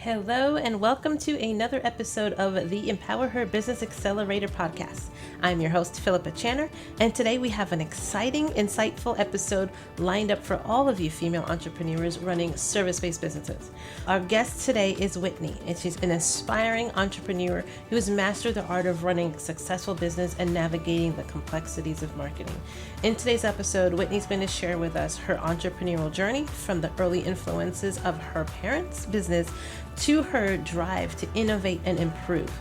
Hello, and welcome to another episode of the EmpowerHer Business Accelerator podcast. I'm your host, Philippa Channer, and today we have an exciting, insightful episode lined up for all of you female entrepreneurs running service-based businesses. Our guest today is Whitney, and she's an aspiring entrepreneur who has mastered the art of running a successful business and navigating the complexities of marketing. In today's episode, Whitney's going to share with us her entrepreneurial journey from the early influences of her parents' business to her drive to innovate and improve.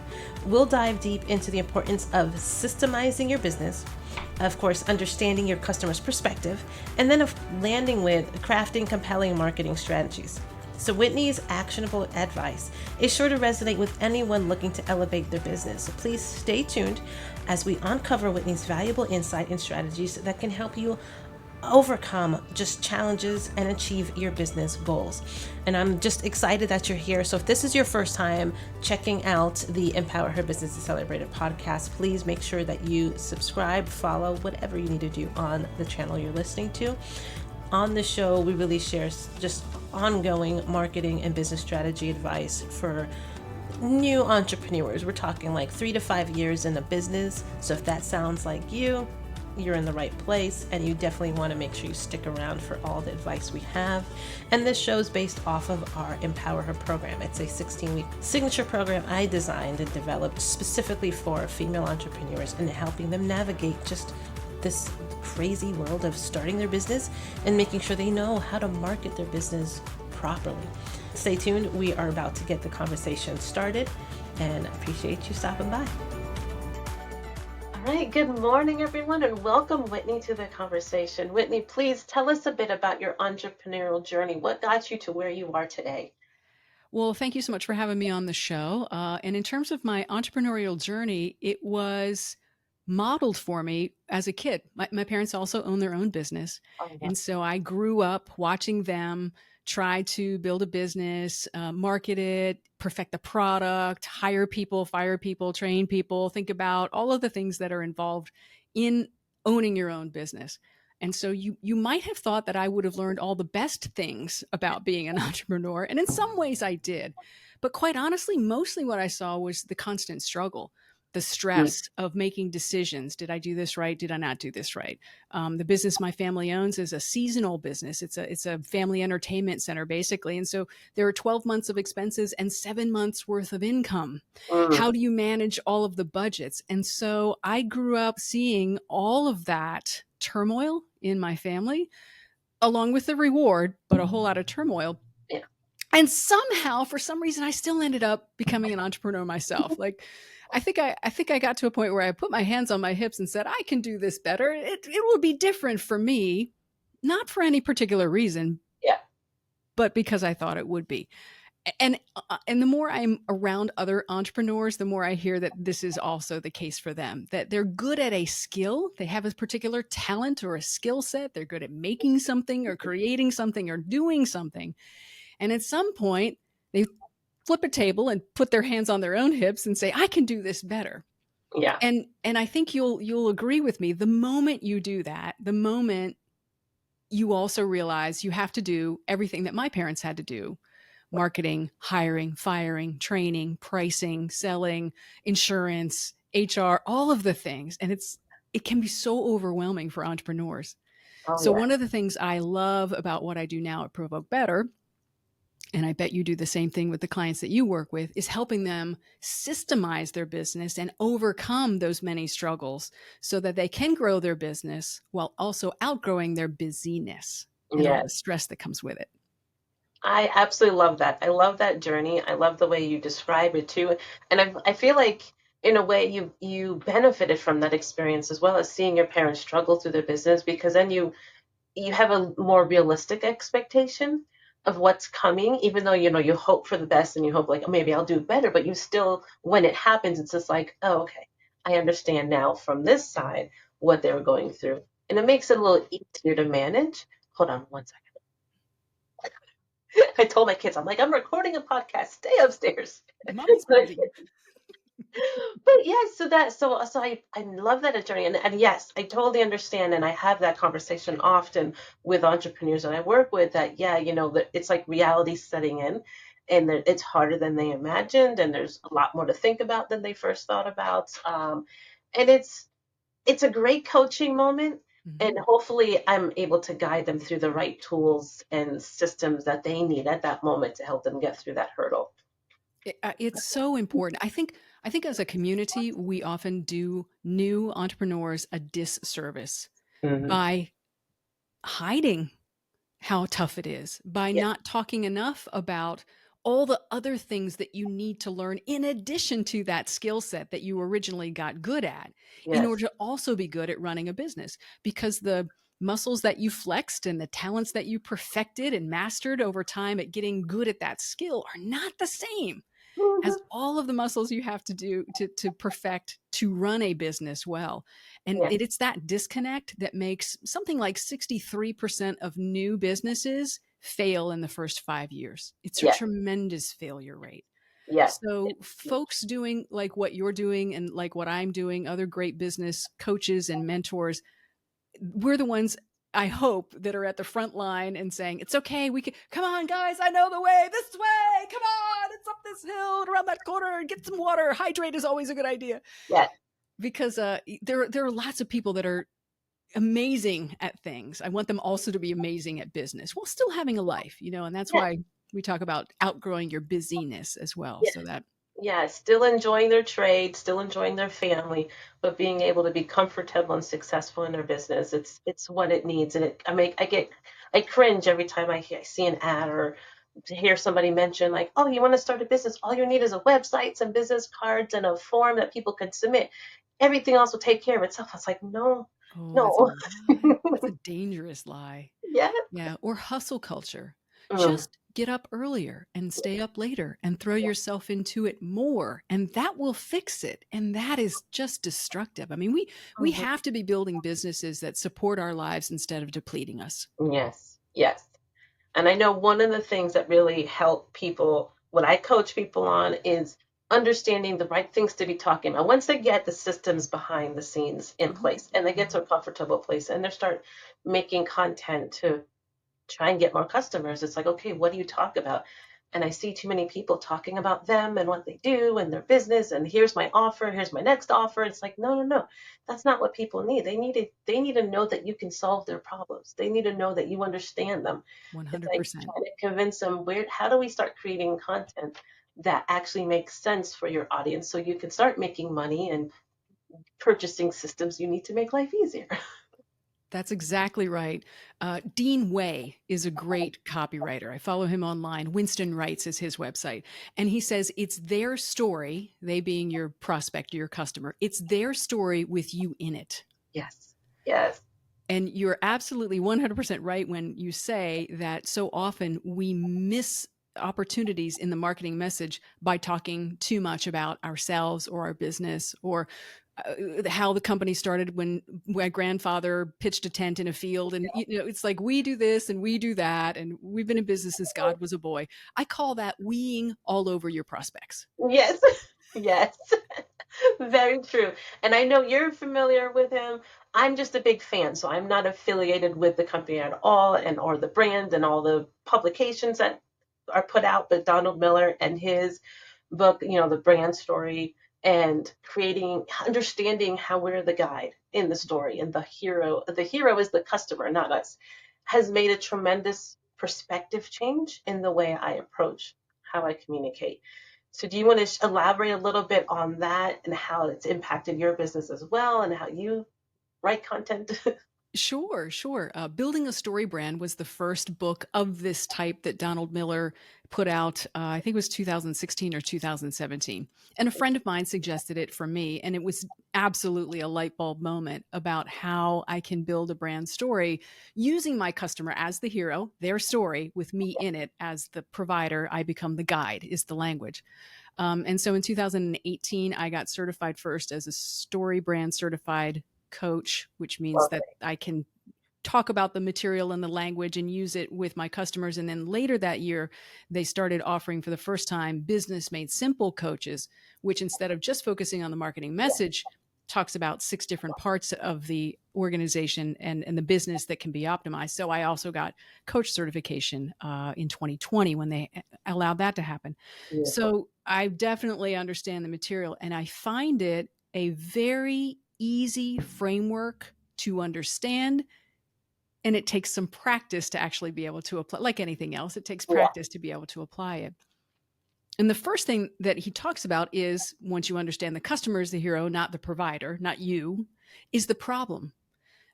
We'll dive deep into the importance of systemizing your business, of course, understanding your customer's perspective, and then of landing with crafting compelling marketing strategies. So Whitney's actionable advice is sure to resonate with anyone looking to elevate their business. So please stay tuned as we uncover Whitney's valuable insight and strategies that can help you overcome just challenges and achieve your business goals. And I'm just excited that you're here. So if this is your first time checking out the EmpowerHer Business Accelerator podcast, please make sure that you subscribe, follow, whatever you need to do on the channel you're listening to. On the show, we really share just ongoing marketing and business strategy advice for new entrepreneurs. We're talking like 3 to 5 years in the business. So if that sounds like you're in the right place, and you definitely want to make sure you stick around for all the advice we have. And this show is based off of our EmpowerHer program. It's a 16-week signature program I designed and developed specifically for female entrepreneurs and helping them navigate just this crazy world of starting their business and making sure they know how to market their business properly. Stay tuned. We are about to get the conversation started, and I appreciate you stopping by. All right, good morning, everyone, and welcome, Whitney, to the conversation. Whitney, please tell us a bit about your entrepreneurial journey. What got you to where you are today? Well, thank you so much for having me on the show. And in terms of my entrepreneurial journey, it was modeled for me as a kid. My parents also own their own business. And so I grew up watching them try to build a business, market it, perfect the product, hire people, fire people, train people, think about all of the things that are involved in owning your own business. And so you might have thought that I would have learned all the best things about being an entrepreneur. And in some ways I did. But quite honestly, mostly what I saw was the constant struggle, the stress of making decisions. Did I do this right? Did I not do this right? The business my family owns is a seasonal business. It's a family entertainment center, basically. And so there are 12 months of expenses and 7 months worth of income. How do you manage all of the budgets? And so I grew up seeing all of that turmoil in my family, along with the reward, but a whole lot of turmoil. Yeah. And somehow, for some reason, I still ended up becoming an entrepreneur myself. I think I got to a point where I put my hands on my hips and said, I can do this better. It will be different for me, not for any particular reason, but because I thought it would be. And the more I'm around other entrepreneurs, the more I hear that this is also the case for them, that they're good at a skill. They have a particular talent or a skill set. They're good at making something or creating something or doing something. And at some point, they flip a table and put their hands on their own hips and say, I can do this better. Yeah. And I think you'll agree with me. The moment you do that, the moment you also realize you have to do everything that my parents had to do: marketing, hiring, firing, training, pricing, selling, insurance, HR, all of the things. And it can be so overwhelming for entrepreneurs. One of the things I love about what I do now at Provoke Better, and I bet you do the same thing with the clients that you work with, is helping them systemize their business and overcome those many struggles so that they can grow their business while also outgrowing their busyness and all the stress that comes with it. I absolutely love that. I love that journey. I love the way you describe it too. And I feel like in a way you benefited from that experience as well, as seeing your parents struggle through their business, because then you have a more realistic expectation of what's coming, even though, you hope for the best and you hope like, oh, maybe I'll do better, but you still, when it happens, it's just like, oh, okay, I understand now from this side what they were going through. And it makes it a little easier to manage. Hold on one second. I told my kids, I'm like, I'm recording a podcast. Stay upstairs. Mommy's busy. But yeah, so I love that journey, and yes, I totally understand, and I have that conversation often with entrepreneurs that I work with, that that it's like reality setting in, and it's harder than they imagined, and there's a lot more to think about than they first thought about. And it's a great coaching moment, and Mhm. hopefully I'm able to guide them through the right tools and systems that they need at that moment to help them get through that hurdle. It's so important. I think as a community, we often do new entrepreneurs a disservice Hmm. by hiding how tough it is, by Yeah. not talking enough about all the other things that you need to learn in addition to that skill set that you originally got good at in order Yes. to also be good at running a business, because the muscles that you flexed and the talents that you perfected and mastered over time at getting good at that skill are not the same as Hmm. all of the muscles you have to do to perfect to run a business well. And Yeah. it's that disconnect that makes something like 63% of new businesses fail in the first 5 years. It's a Yes. tremendous failure rate. Yes. So, folks doing like what you're doing and like what I'm doing, other great business coaches and mentors, we're the ones, I hope, that are at the front line and saying, it's okay. We can, come on, guys. I know the way, this way. Come on. It's up this hill and around that corner, and get some water. Hydrate is always a good idea, Yes. because there are lots of people that are amazing at things. I want them also to be amazing at business while still having a life, and that's Yes. why we talk about outgrowing your busyness as well. Yes. So that, Yeah, still enjoying their trade, still enjoying their family, but being able to be comfortable and successful in their business. It's what it needs, and I cringe every time I see an ad or to hear somebody mention like, oh, you want to start a business? All you need is a website, some business cards, and a form that people can submit. Everything else will take care of itself. I was like, no, oh, that's a no. lie. That's a dangerous lie. Yeah. Yeah, or hustle culture. Mm, Just get up earlier and stay up later and throw yourself into it more, and that will fix it. And that is just destructive. I mean, we mhm. have to be building businesses that support our lives instead of depleting us. Yes, yes. And I know one of the things that really help people, what I coach people on, is understanding the right things to be talking about. Once they get the systems behind the scenes in Mhm, place and they get to mhm. a comfortable place and they start making content to try and get more customers. It's like, okay, what do you talk about? And I see too many people talking about them and what they do and their business and here's my offer, here's my next offer. It's like, no, no, no. That's not what people need. They need to know that you can solve their problems. They need to know that you understand them. It's like 100%. trying to convince them where how do we start creating content that actually makes sense for your audience so you can start making money and purchasing systems you need to make life easier. That's exactly right. Dean Way is a great copywriter. I follow him online. Winston Writes is his website. And he says it's their story, they being your prospect, your customer, it's their story with you in it. Yes. Yes. And you're absolutely 100% right when you say that so often we miss opportunities in the marketing message by talking too much about ourselves or our business, or how the company started when my grandfather pitched a tent in a field. And, it's like we do this and we do that. And we've been in business since God was a boy. I call that weeing all over your prospects. Yes. Yes. Very true. And I know you're familiar with him. I'm just a big fan, so I'm not affiliated with the company at all and or the brand and all the publications that are put out, but Donald Miller and his book, the brand story and creating understanding how we're the guide in the story and the hero is the customer, not us, has made a tremendous perspective change in the way I approach how I communicate. So do you want to elaborate a little bit on that and how it's impacted your business as well and how you write content? Sure, sure. Building a Story Brand was the first book of this type that Donald Miller put out. I think it was 2016 or 2017. And a friend of mine suggested it for me. And it was absolutely a light bulb moment about how I can build a brand story using my customer as the hero, their story, with me in it as the provider. I become the guide, is the language. And so in 2018, I got certified first as a story brand certified coach, which means that Lovely. I can talk about the material and the language and use it with my customers. And then later that year, they started offering for the first time Business Made Simple coaches, which instead of just focusing on the marketing message, talks about 6 different parts of the organization and the business that can be optimized. So I also got coach certification in 2020 when they allowed that to happen. Beautiful. So I definitely understand the material, and I find it a very easy framework to understand. And it takes some practice to actually be able to apply. Like anything else, it takes Yeah. practice to be able to apply it. And the first thing that he talks about is, once you understand the customer is the hero, not the provider, not you, is the problem.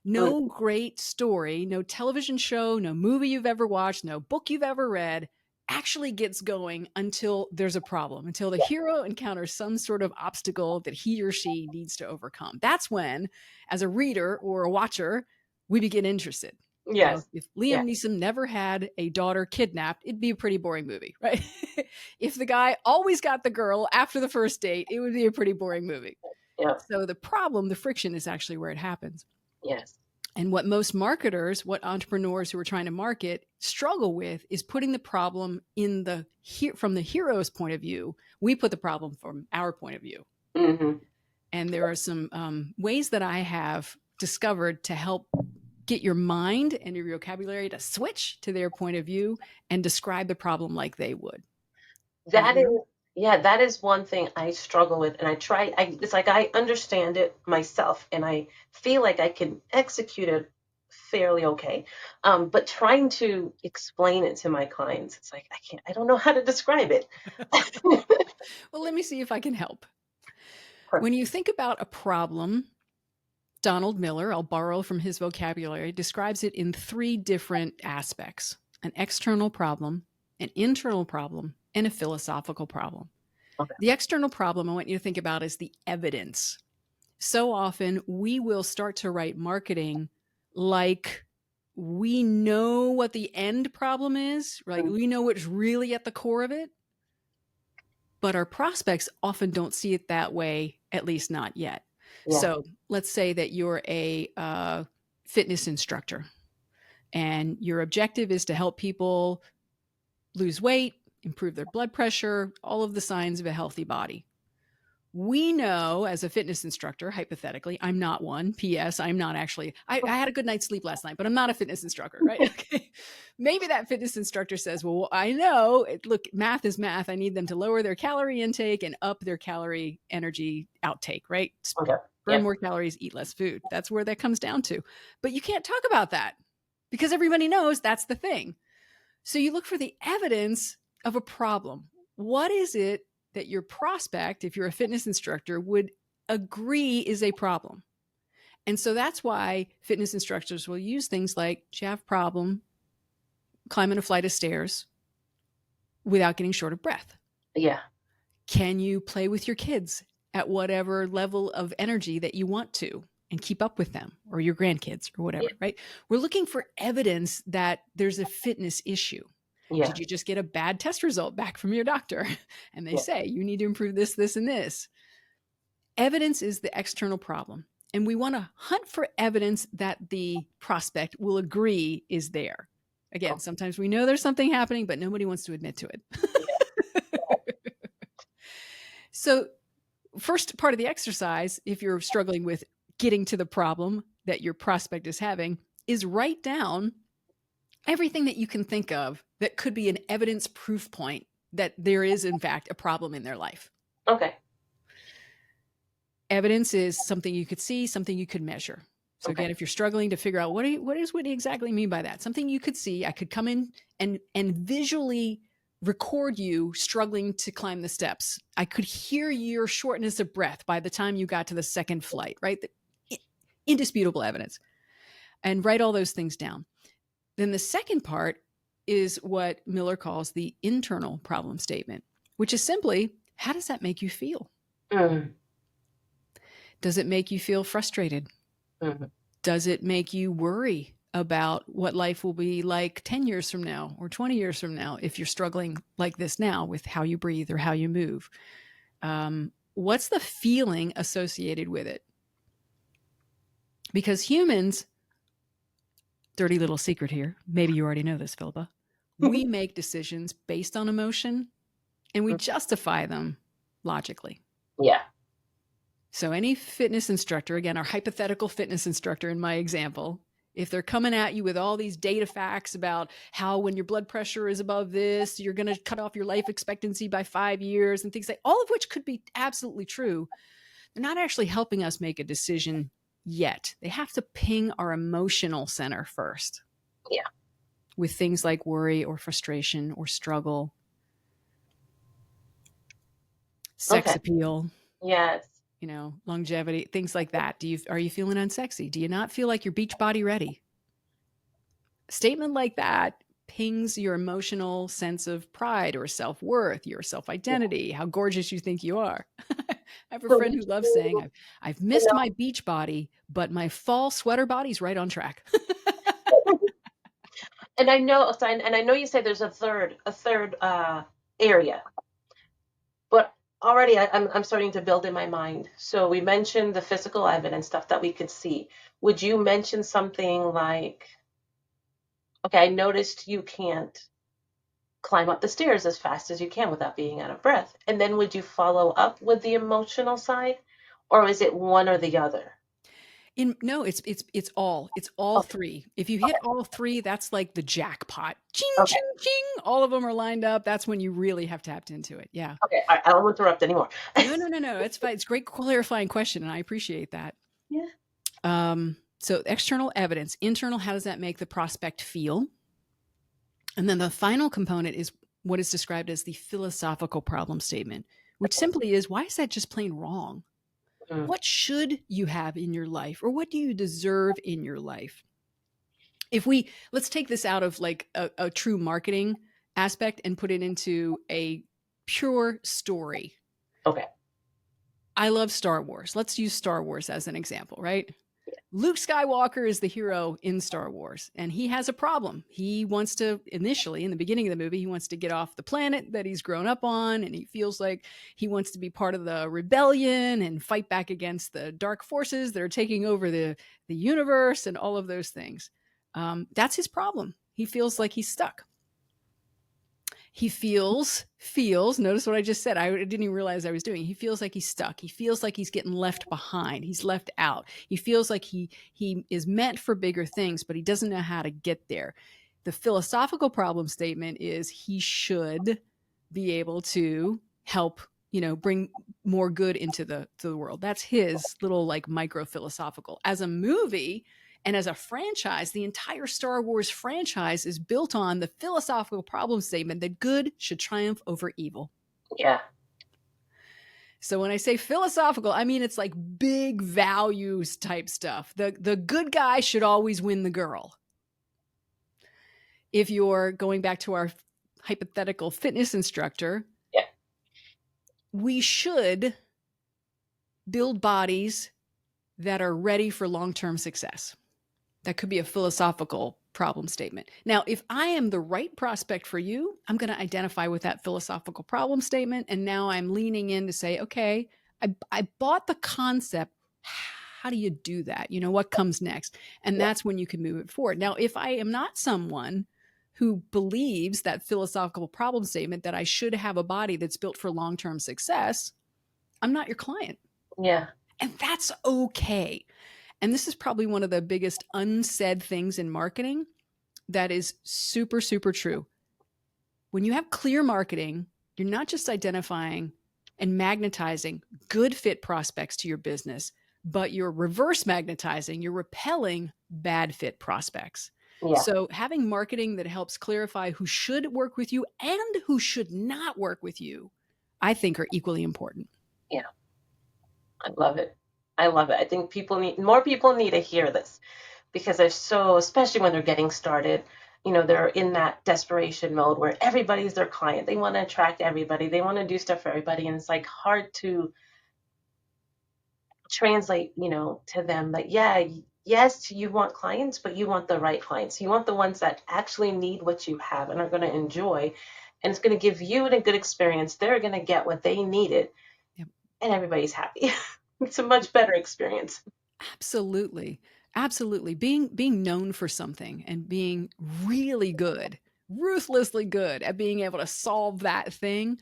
No great story, no television show, no movie you've ever watched, no book you've ever read actually gets going until there's a problem, until the hero encounters some sort of obstacle that he or she needs to overcome. That's when, as a reader or a watcher, we begin interested. Yes. If Liam Neeson never had a daughter kidnapped, it'd be a pretty boring movie, right? If the guy always got the girl after the first date, it would be a pretty boring movie. Yeah. So the problem, the friction, is actually where it happens. Yes. And what most marketers, what entrepreneurs who are trying to market struggle with is putting the problem from the hero's point of view. We put the problem from our point of view. Mm-hmm. And there are some ways that I have discovered to help get your mind and your vocabulary to switch to their point of view and describe the problem like they would. That is one thing I struggle with, and it's like I understand it myself, and I feel like I can execute it fairly okay. But trying to explain it to my clients, it's like I don't know how to describe it. Well, let me see if I can help. Perfect. When you think about a problem, Donald Miller, I'll borrow from his vocabulary, describes it in 3 different aspects: an external problem, an internal problem, and a philosophical problem. Okay. The external problem I want you to think about is the evidence. So often we will start to write marketing like we know what the end problem is, right? We know what's really at the core of it. But our prospects often don't see it that way, at least not yet. Yeah. So let's say that you're a fitness instructor and your objective is to help people lose weight, improve their blood pressure, all of the signs of a healthy body. We know, as a fitness instructor, hypothetically, I'm not one. P.S. I'm not actually. I had a good night's sleep last night, but I'm not a fitness instructor, right? Okay. Maybe that fitness instructor says, well, I know, look, math is math. I need them to lower their calorie intake and up their calorie energy outtake, right? Okay. Burn more calories, eat less food. That's where that comes down to. But you can't talk about that because everybody knows that's the thing. So you look for the evidence of a problem. What is it that your prospect, if you're a fitness instructor, would agree is a problem? And so that's why fitness instructors will use things like, do you have a problem climbing a flight of stairs without getting short of breath? Yeah. Can you play with your kids at whatever level of energy that you want to and keep up with them, or your grandkids or whatever, right? We're looking for evidence that there's a fitness issue. Yeah. Did you just get a bad test result back from your doctor? And they say, you need to improve this, this, and this. Evidence is the external problem. And we want to hunt for evidence that the prospect will agree is there. Again, sometimes we know there's something happening, but nobody wants to admit to it. So first part of the exercise, if you're struggling with getting to the problem that your prospect is having, is write down everything that you can think of that could be an evidence proof point that there is, in fact, a problem in their life. Okay. Evidence is something you could see, something you could measure. So again, if you're struggling to figure out what does Whitney exactly mean by that? Something you could see, I could come in and visually record you struggling to climb the steps. I could hear your shortness of breath by the time you got to the second flight, right? Indisputable evidence. And write all those things down. Then the second part is what Miller calls the internal problem statement, which is simply, how does that make you feel? Does it make you feel frustrated? Does it make you worry about what life will be like 10 years from now or 20 years from now if you're struggling like this now with how you breathe or how you move? What's the feeling associated with it? Because humans, dirty little secret here, maybe you already know this, Philippa, we make decisions based on emotion and we justify them logically. Yeah. So any fitness instructor, again, our hypothetical fitness instructor in my example, if they're coming at you with all these data facts about how when your blood pressure is above this, you're going to cut off your life expectancy by 5 years and things like, all of which could be absolutely true, they're not actually helping us make a decision yet. They have to ping our emotional center first. Yeah. With things like worry or frustration or struggle, sex appeal, Yes. longevity, things like that. Are you feeling unsexy? Do you not feel like you're beach body ready? A statement like that pings your emotional sense of pride or self-worth, your self-identity, how gorgeous you think you are. I have a So friend did who loves you, saying, I've missed my beach body, but my fall sweater body's right on track. and I know, and I know you say there's a third area, but already I'm starting to build in my mind. So we mentioned the physical evidence stuff that we could see. Would you mention something like, okay, I noticed you can't climb up the stairs as fast as you can without being out of breath. And then would you follow up with the emotional side, or is it one or the other? No, it's all Okay, three. If you hit all three, that's like the jackpot. Ching, okay, ching, ching. All of them are lined up. That's when you really have tapped into it. Yeah. okay. All right, I won't interrupt anymore. No. It's fine. It's a great clarifying question, and I appreciate that. Yeah. So external evidence, internal, how does that make the prospect feel? And then the final component is what is described as the philosophical problem statement, which simply is, why is that just plain wrong? Mm. What should you have in your life, or what do you deserve in your life? Let's take this out of like a true marketing aspect and put it into a pure story. Okay. I love Star Wars. Let's use Star Wars as an example, right? Luke Skywalker is the hero in Star Wars, and he has a problem. He wants to, initially, in the beginning of the movie, he wants to get off the planet that he's grown up on, and he feels like he wants to be part of the rebellion and fight back against the dark forces that are taking over the universe and all of those things. That's his problem. He feels like he's stuck. He feels, notice what I just said. I didn't even realize I was doing. He feels like he's stuck. He feels like he's getting left behind. He's left out. He feels like he is meant for bigger things, but he doesn't know how to get there. The philosophical problem statement is he should be able to help, bring more good into the world. That's his little like micro philosophical. As a movie, and as a franchise, the entire Star Wars franchise is built on the philosophical problem statement that good should triumph over evil. Yeah. So when I say philosophical, I mean it's like big values type stuff. The good guy should always win the girl. If you're going back to our hypothetical fitness instructor, Yeah. we should build bodies that are ready for long-term success. That could be a philosophical problem statement. Now, if I am the right prospect for you, I'm going to identify with that philosophical problem statement. And now I'm leaning in to say, okay, I bought the concept. How do you do that? What comes next? And that's when you can move it forward. Now, if I am not someone who believes that philosophical problem statement that I should have a body that's built for long-term success, I'm not your client. Yeah. And that's okay. And this is probably one of the biggest unsaid things in marketing that is super, super true. When you have clear marketing, you're not just identifying and magnetizing good fit prospects to your business, but you're reverse magnetizing, you're repelling bad fit prospects. Yeah. So having marketing that helps clarify who should work with you and who should not work with you, I think are equally important. Yeah. I love it. I love it. I think more people need to hear this, because especially when they're getting started, they're in that desperation mode where everybody's their client. They want to attract everybody. They want to do stuff for everybody. And it's like hard to translate, to them that, yeah, yes, you want clients, but you want the right clients. You want the ones that actually need what you have and are going to enjoy. And it's going to give you a good experience. They're going to get what they needed. Yep. And everybody's happy. It's a much better experience. Absolutely. Absolutely. Being known for something and being really good, ruthlessly good at being able to solve that thing,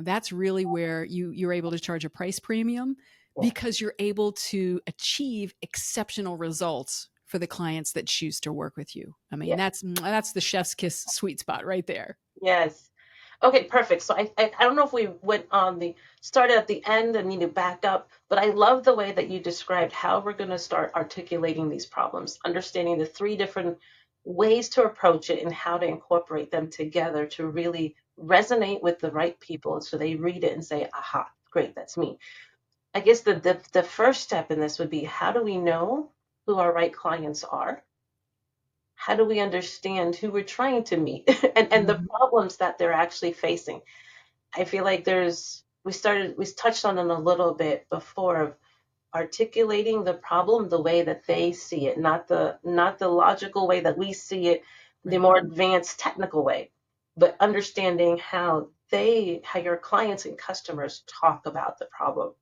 that's really where you're able to charge a price premium, because you're able to achieve exceptional results for the clients that choose to work with you. I mean, Yeah. that's the chef's kiss sweet spot right there. Yes. Okay, perfect. So I don't know if we went on the started at the end and need to back up, but I love the way that you described how we're going to start articulating these problems, understanding the three different ways to approach it and how to incorporate them together to really resonate with the right people so they read it and say, aha, great, that's me. I guess the first step in this would be, how do we know who our right clients are? How do we understand who we're trying to meet and the Mhm. problems that they're actually facing? I feel like we touched on it a little bit before of articulating the problem the way that they see it, not the logical way that we see it, the Right. more advanced technical way, but understanding how your clients and customers talk about the problem.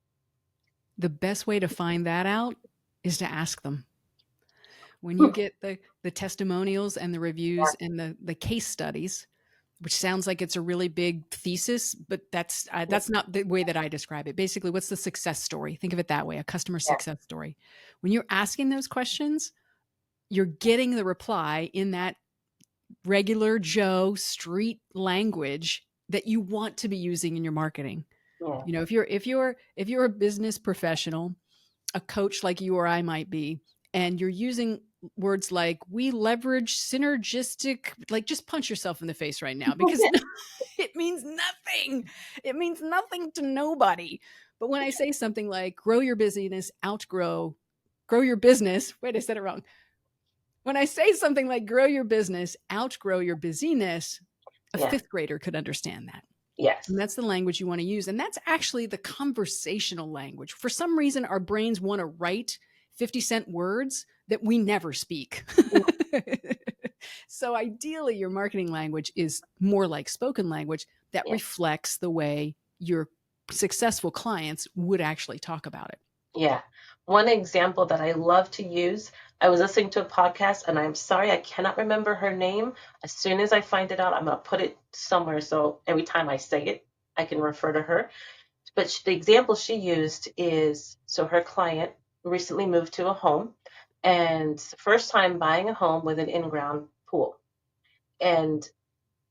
The best way to find that out is to ask them. When you get the testimonials and the reviews and the case studies, which sounds like it's a really big thesis, but that's not the way that I describe it. Basically, what's the success story? Think of it that way, a customer Yeah, success story. When you're asking those questions, you're getting the reply in that regular Joe street language that you want to be using in your marketing. yeah, You know, if you're a business professional, a coach like you or I might be, and you're using words like we leverage synergistic, like just punch yourself in the face right now because yeah, it means nothing. It means nothing to nobody. But when I say something like grow your business, grow your business, wait, I said it wrong. When I say something like grow your business, outgrow your busyness, a yeah, fifth grader could understand that. And yes, that's the language you want to use. And that's actually the conversational language. For some reason, our brains want to write 50-cent words that we never speak. So ideally, your marketing language is more like spoken language that yeah. reflects the way your successful clients would actually talk about it. Yeah. One example that I love to use, I was listening to a podcast and I'm sorry I cannot remember her name. As soon as I find it out, I'm going to put it somewhere so every time I say it, I can refer to her. But the example she used is, so her client recently moved to a home and first time buying a home with an in-ground pool. And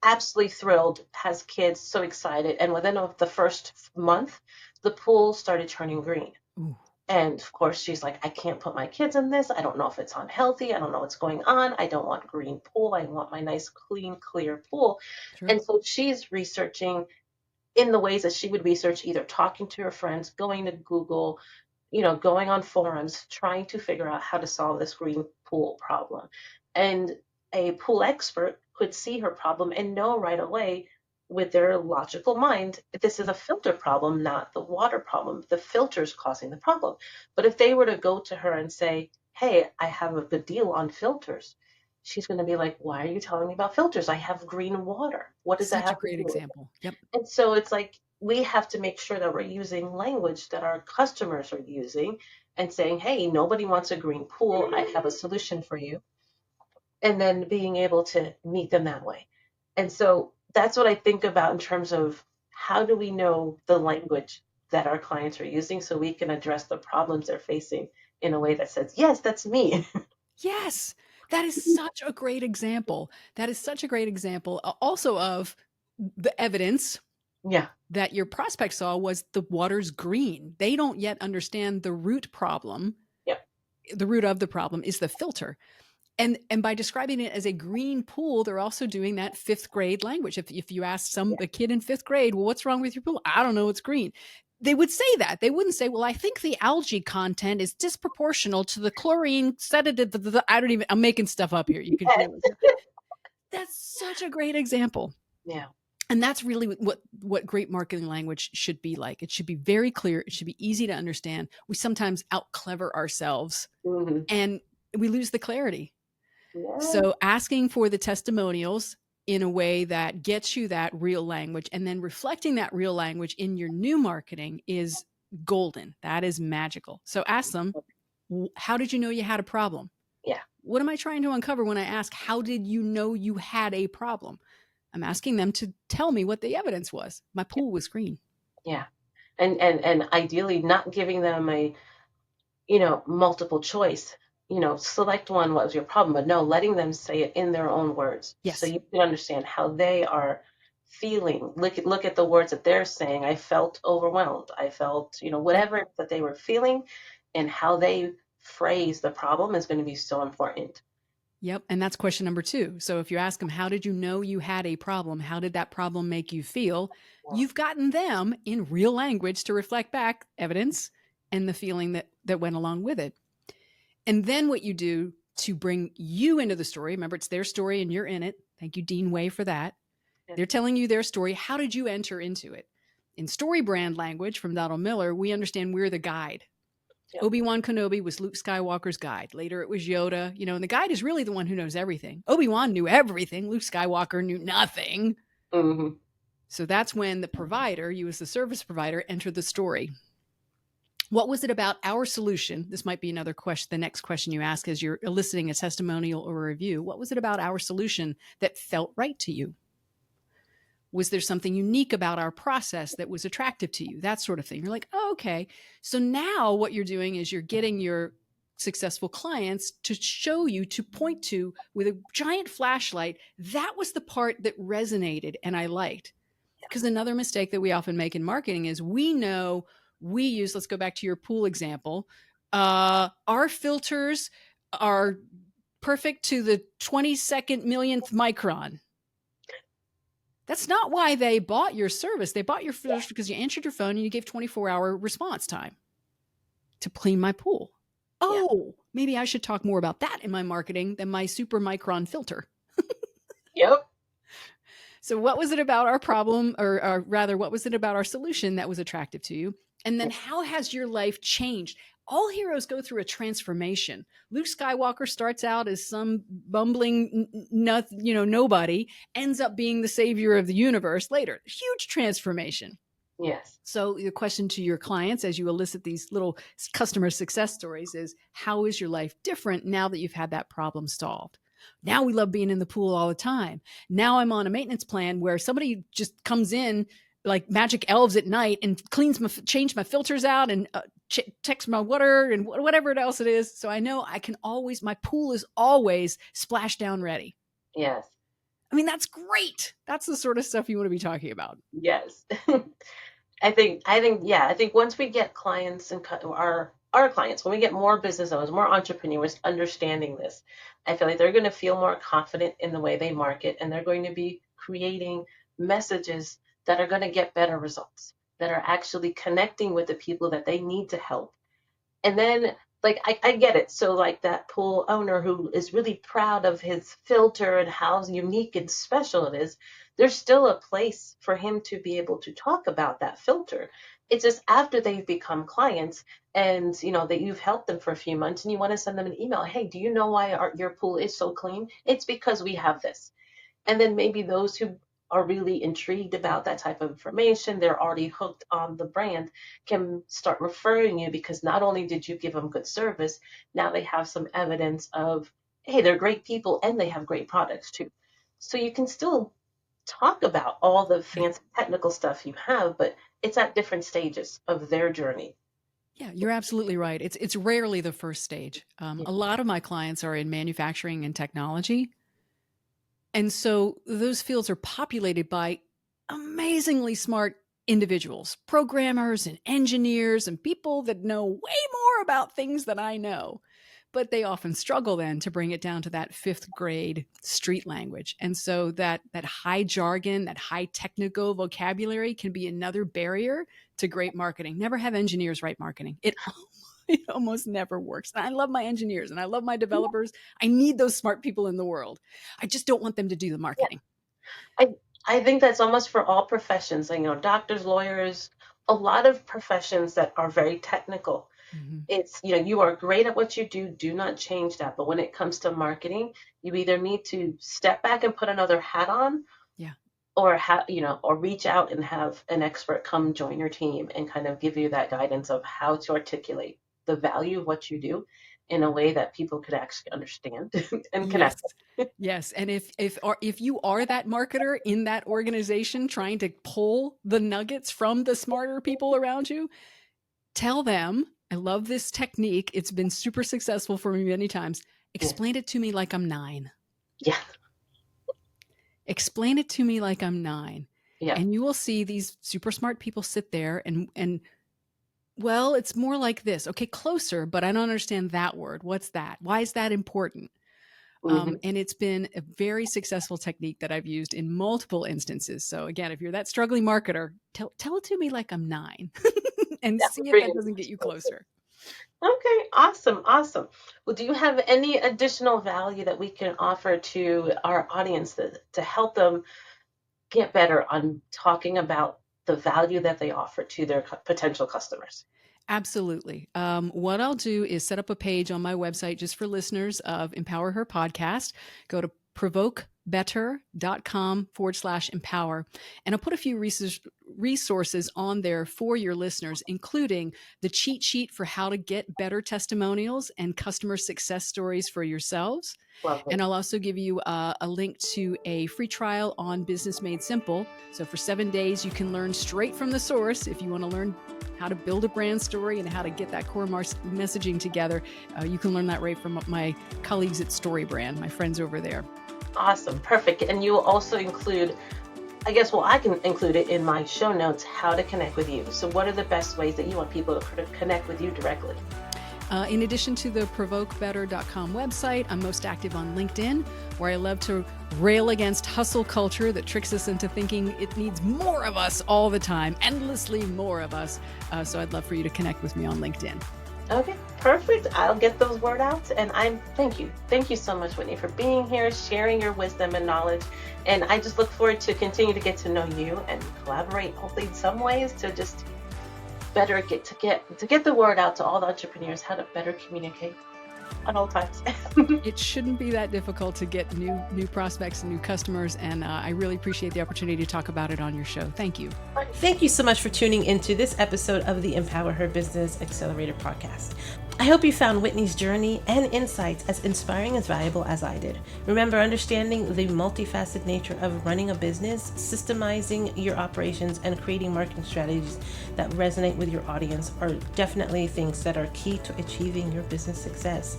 absolutely thrilled, has kids, so excited. And within the first month, the pool started turning green. Ooh, And of course, she's like, I can't put my kids in this. I don't know if it's unhealthy. I don't know what's going on. I don't want green pool. I want my nice, clean, clear pool. sure. And so she's researching in the ways that she would research, either talking to her friends, going to Google, going on forums, trying to figure out how to solve this green pool problem. And a pool expert could see her problem and know right away with their logical mind, this is a filter problem, not the water problem. The filter's causing the problem. But if they were to go to her and say, hey, I have a good deal on filters, she's going to be like, why are you telling me about filters? I have green water. What does that Such a have to great do with example. Yep. it? And so it's like, we have to make sure that we're using language that our customers are using and saying, hey, nobody wants a green pool. I have a solution for you. And then being able to meet them that way. And so that's what I think about in terms of how do we know the language that our clients are using so we can address the problems they're facing in a way that says, yes, that's me. Yes, that is such a great example. That is such a great example also of the evidence Yeah. that your prospect saw was the water's green. They don't yet understand the root problem. Yep. The root of the problem is the filter. And by describing it as a green pool, they're also doing that fifth grade language. If you ask Yeah. a kid in fifth grade, well, what's wrong with your pool? I don't know, it's green. They would say that. They wouldn't say, well, I think the algae content is disproportional to the chlorine sedative. I don't even, I'm making stuff up here. You can Yes. clearly. That's such a great example. Yeah. And that's really what great marketing language should be like. It should be very clear. It should be easy to understand. We sometimes out clever ourselves Hmm. and we lose the clarity. Yeah. So asking for the testimonials in a way that gets you that real language and then reflecting that real language in your new marketing is golden. That is magical. So ask them, how did you know you had a problem? Yeah. What am I trying to uncover when I ask, how did you know you had a problem? I'm asking them to tell me what the evidence was. My pool was green. Yeah. and ideally not giving them a, multiple choice, select one, what was your problem, but no, letting them say it in their own words so Yes. you can understand how they are feeling. Look at the words that they're saying. I felt overwhelmed. I felt, Yep. whatever that they were feeling, and how they phrase the problem is going to be so important. Yep. And that's question number 2. So if you ask them, how did you know you had a problem? How did that problem make you feel? You've gotten them in real language to reflect back evidence and the feeling that went along with it. And then what you do to bring you into the story, remember it's their story and you're in it. Thank you, Dean Way, for that. Yeah. They're telling you their story. How did you enter into it? In story brand language from Donald Miller, we understand we're the guide. Yeah. Obi-Wan Kenobi was Luke Skywalker's guide. Later it was Yoda, and the guide is really the one who knows everything. Obi-Wan knew everything. Luke Skywalker knew nothing. Mm-hmm. So that's when the provider, you as the service provider, entered the story. What was it about our solution? This might be another question, the next question you ask as you're eliciting a testimonial or a review. What was it about our solution that felt right to you? Was there something unique about our process that was attractive to you? That sort of thing. You're like, oh, okay. So now what you're doing is you're getting your successful clients to show you, to point to with a giant flashlight. That was the part that resonated and I liked. Because another mistake that we often make in marketing is we know we use, let's go back to your pool example. Our filters are perfect to the 22nd millionth micron. That's not why they bought your service. They bought your service because you answered your phone and you gave 24-hour response time to clean my pool. Oh, maybe I should talk more about that in my marketing than my super micron filter. Yep. So what was it about our problem, or rather, what was it about our solution that was attractive to you? And then how has your life changed? All heroes go through a transformation. Luke Skywalker starts out as some bumbling nobody, ends up being the savior of the universe later. Huge transformation. Yes. So the question to your clients as you elicit these little customer success stories is, how is your life different now that you've had that problem solved? Now we love being in the pool all the time. Now I'm on a maintenance plan where somebody just comes in like magic elves at night and change my filters out and checks my water and whatever else it is. So I know I can always, my pool is always splash down ready. Yes. I mean, that's great. That's the sort of stuff you want to be talking about. Yes. I think once we get clients and our clients, when we get more business owners, more entrepreneurs understanding this, I feel like they're going to feel more confident in the way they market, and they're going to be creating messages that are going to get better results, that are actually connecting with the people that they need to help. And then, like, I get it. So, like, that pool owner who is really proud of his filter and how unique and special it is, there's still a place for him to be able to talk about that filter. It's just after they've become clients and, that you've helped them for a few months and you want to send them an email. Hey, do you know why your pool is so clean? It's because we have this. And then maybe those who are really intrigued about that type of information, they're already hooked on the brand, can start referring you because not only did you give them good service, now they have some evidence of, hey, they're great people and they have great products too. So you can still talk about all the fancy technical stuff you have, but it's at different stages of their journey. Yeah, you're absolutely right. It's rarely the first stage. A lot of my clients are in manufacturing and technology. And so those fields are populated by amazingly smart individuals, programmers and engineers and people that know way more about things than I know. But they often struggle then to bring it down to that 5th grade street language. And so that high jargon, that high technical vocabulary can be another barrier to great marketing. Never have engineers write marketing. It almost never works. And I love my engineers and I love my developers. I need those smart people in the world. I just don't want them to do the marketing. I I think that's almost for all professions, like, doctors, lawyers, a lot of professions that are very technical. Mm-hmm. It's, you are great at what you do not change that. But when it comes to marketing, you either need to step back and put another hat on, Yeah. or reach out and have an expert come join your team and kind of give you that guidance of how to articulate the value of what you do in a way that people could actually understand and Yes. connect. Yes, and if you are that marketer in that organization trying to pull the nuggets from the smarter people around you, tell them, I love this technique. It's been super successful for me many times. Yeah. Explain it to me like I'm 9. Yeah. Explain it to me like I'm 9. Yeah. And you will see these super smart people sit there and well, it's more like this. Okay, closer, but I don't understand that word. What's that? Why is that important? Hmm. And it's been a very successful technique that I've used in multiple instances. So again, if you're that struggling marketer, tell it to me like I'm 9 and That see would if bring that it doesn't get much you closer. closer. Okay, awesome, awesome. Well, do you have any additional value that we can offer to our audience to help them get better on talking about the value that they offer to their potential customers? Absolutely. What I'll do is set up a page on my website just for listeners of Empower Her podcast. Go to provokebetter.com/empower. And I'll put a few resources on there for your listeners, including the cheat sheet for how to get better testimonials and customer success stories for yourselves. Lovely. And I'll also give you a link to a free trial on Business Made Simple. So for 7 days, you can learn straight from the source if you want to learn how to build a brand story and how to get that core messaging together. You can learn that right from my colleagues at StoryBrand, my friends over there. Awesome, perfect. And you will also include, I guess, well, I can include it in my show notes, how to connect with you. So what are the best ways that you want people to connect with you directly? In addition to the provokebetter.com website, I'm most active on LinkedIn, where I love to rail against hustle culture that tricks us into thinking it needs more of us all the time, endlessly more of us. So I'd love for you to connect with me on LinkedIn. Okay, perfect. I'll get those word outs. And thank you. Thank you so much, Whitney, for being here, sharing your wisdom and knowledge. And I just look forward to continue to get to know you and collaborate, hopefully in some ways, to just better get the word out to all the entrepreneurs how to better communicate at all times. It shouldn't be that difficult to get new prospects and new customers, and I really appreciate the opportunity to talk about it on your show. Thank you. Thank you so much for tuning into this episode of the Empower Her Business Accelerator podcast. I hope you found Whitney's journey and insights as inspiring as valuable as I did. Remember, understanding the multifaceted nature of running a business, systemizing your operations, and creating marketing strategies that resonate with your audience are definitely things that are key to achieving your business success.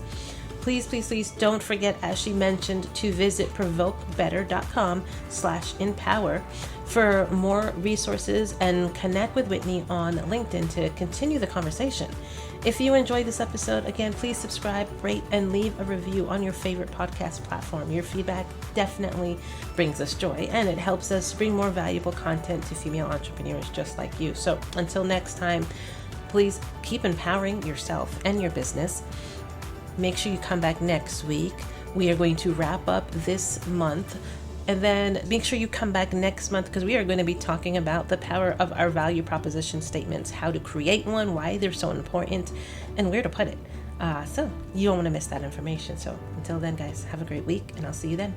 Please, please, please don't forget, as she mentioned, to visit provokebetter.com/empower for more resources and connect with Whitney on LinkedIn to continue the conversation. If you enjoyed this episode, again, please subscribe, rate, and leave a review on your favorite podcast platform. Your feedback definitely brings us joy, and it helps us bring more valuable content to female entrepreneurs just like you. So until next time, please keep empowering yourself and your business. Make sure you come back next week. We are going to wrap up this month. And then make sure you come back next month, because we are going to be talking about the power of our value proposition statements, how to create one, why they're so important, and where to put it. So you don't want to miss that information. So until then, guys, have a great week, and I'll see you then.